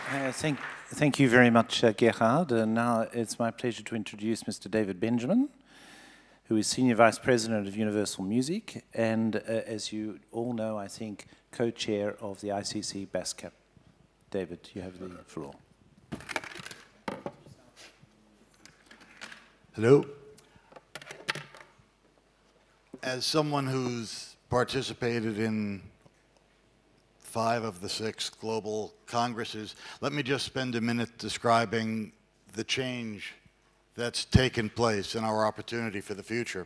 Thank you very much, Gerhard. Now it's my pleasure to introduce Mr. David Benjamin, who is Senior Vice President of Universal Music and, as you all know, I think, co-chair of the ICC BASCAP. David, you have the floor. Hello. As someone who's participated in 5 of the 6 global congresses, let me just spend a minute describing the change that's taken place and our opportunity for the future.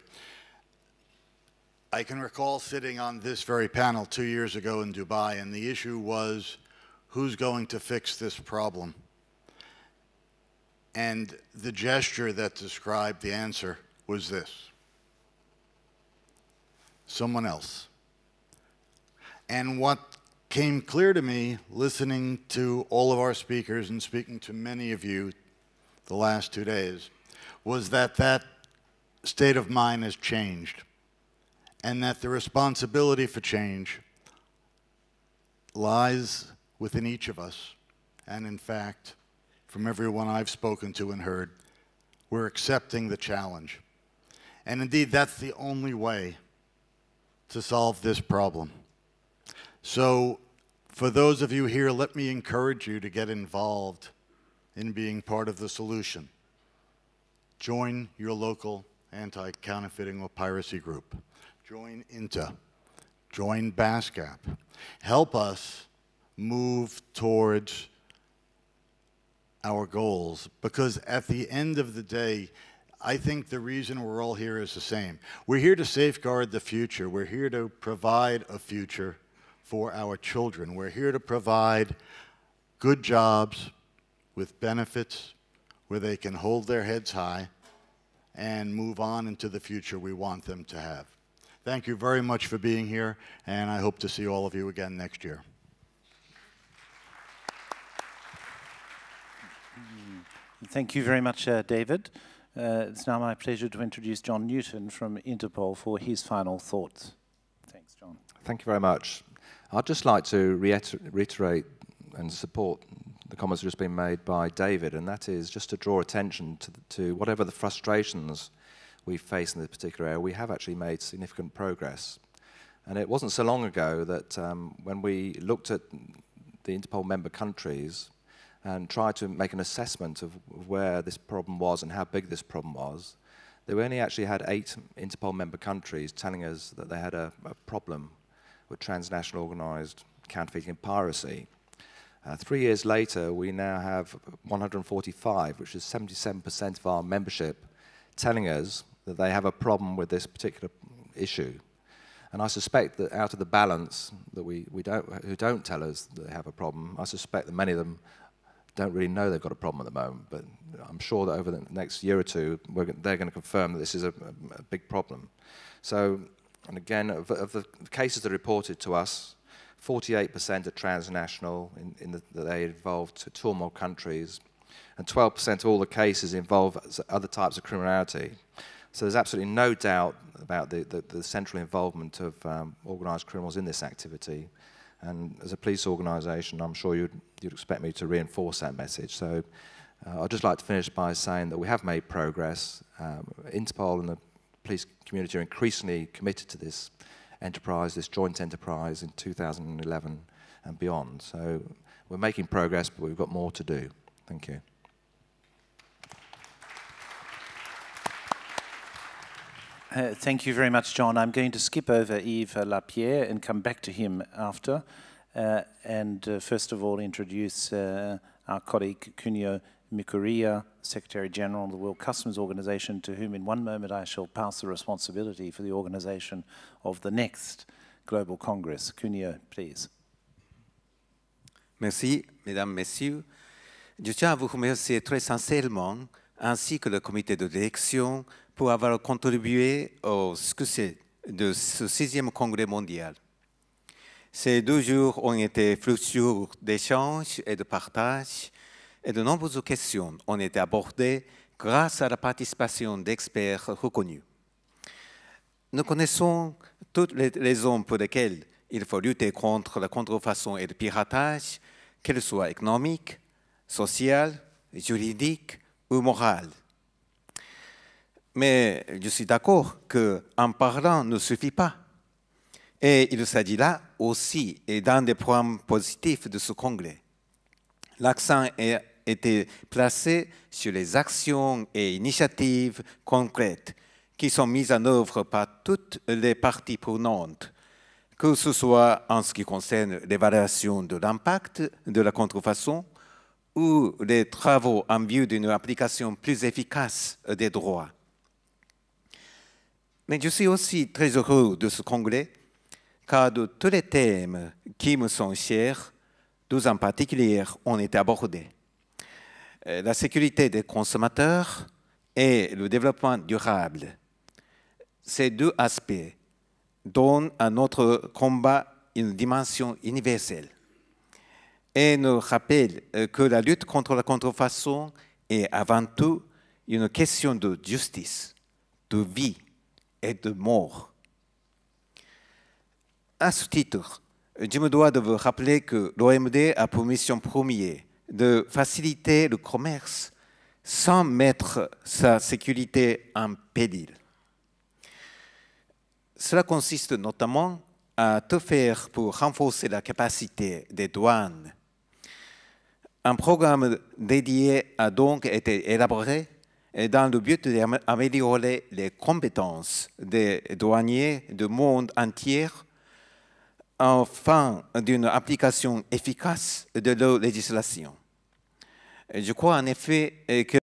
I can recall sitting on this very panel 2 years ago in Dubai, and the issue was, who's going to fix this problem? And the gesture that described the answer was this: someone else. And what came clear to me, listening to all of our speakers and speaking to many of you the last 2 days, was that that state of mind has changed, and that the responsibility for change lies within each of us. And in fact, from everyone I've spoken to and heard, we're accepting the challenge. And indeed, that's the only way to solve this problem. So, for those of you here, let me encourage you to get involved in being part of the solution. Join your local anti-counterfeiting or piracy group. Join INTA. Join BASCAP. Help us move towards our goals, because at the end of the day, I think the reason we're all here is the same. We're here to safeguard the future. We're here to provide a future for our children. We're here to provide good jobs with benefits where they can hold their heads high and move on into the future we want them to have. Thank you very much for being here, and I hope to see all of you again next year. Thank you very much, David. It's now my pleasure to introduce John Newton from Interpol for his final thoughts. Thanks, John. Thank you very much. I'd just like to reiterate and support the comments that have just been made by David, and that is just to draw attention to whatever the frustrations we face in this particular area, we have actually made significant progress. And it wasn't so long ago that when we looked at the Interpol member countries and tried to make an assessment of where this problem was and how big this problem was, they only actually had 8 Interpol member countries telling us that they had a problem with transnational organised counterfeiting and piracy. 3 years later, we now have 145, which is 77% of our membership, telling us that they have a problem with this particular issue. And I suspect that out of the balance that who don't tell us that they have a problem, I suspect that many of them don't really know they've got a problem at the moment, but I'm sure that over the next year or two, they're going to confirm that this is a big problem. So, and again, of the cases that are reported to us, 48% are transnational, that they involve 2 or more countries, and 12% of all the cases involve other types of criminality. So there's absolutely no doubt about the central involvement of organised criminals in this activity. And as a police organisation, I'm sure you'd expect me to reinforce that message. So I'd just like to finish by saying that we have made progress. Interpol and the police community are increasingly committed to this enterprise, this joint enterprise in 2011 and beyond. So we're making progress, but we've got more to do. Thank you. Thank you very much, John. I'm going to skip over Yves Lapierre and come back to him after. First of all, introduce our colleague Cuneo Mikuria, Secretary General of the World Customs Organization, to whom in one moment I shall pass the responsibility for the organization of the next Global Congress. Cuneo, please. Merci, Mesdames, Messieurs. Je tiens à vous remercier très sincèrement, ainsi que le comité de direction, pour avoir contribué au succès de ce 6e congrès mondial. Ces 2 jours ont été fructueux d'échanges et de partage, et de nombreuses questions ont été abordées grâce à la participation d'experts reconnus. Nous connaissons toutes les raisons pour lesquelles il faut lutter contre la contrefaçon et le piratage, qu'elles soient économiques, sociale, juridique ou morale. Mais je suis d'accord qu'en parlant ne suffit pas. Et il s'agit là aussi d'un des points positifs de ce congrès. L'accent a été placé sur les actions et initiatives concrètes qui sont mises en œuvre par toutes les parties prenantes, que ce soit en ce qui concerne l'évaluation de l'impact de la contrefaçon ou les travaux en vue d'une application plus efficace des droits. Mais je suis aussi très heureux de ce congrès, car de tous les thèmes qui me sont chers, 12 en particulier ont été abordés. La sécurité des consommateurs et le développement durable. Ces deux aspects donnent à notre combat une dimension universelle et nous rappellent que la lutte contre la contrefaçon est avant tout une question de justice, de vie et de mort. À ce titre, je me dois de vous rappeler que l'OMD a pour mission première de faciliter le commerce sans mettre sa sécurité en péril. Cela consiste notamment à tout faire pour renforcer la capacité des douanes. Un programme dédié a donc été élaboré dans le but d'améliorer les compétences des douaniers du monde entier afin d'une application efficace de leur législation. Je crois en effet que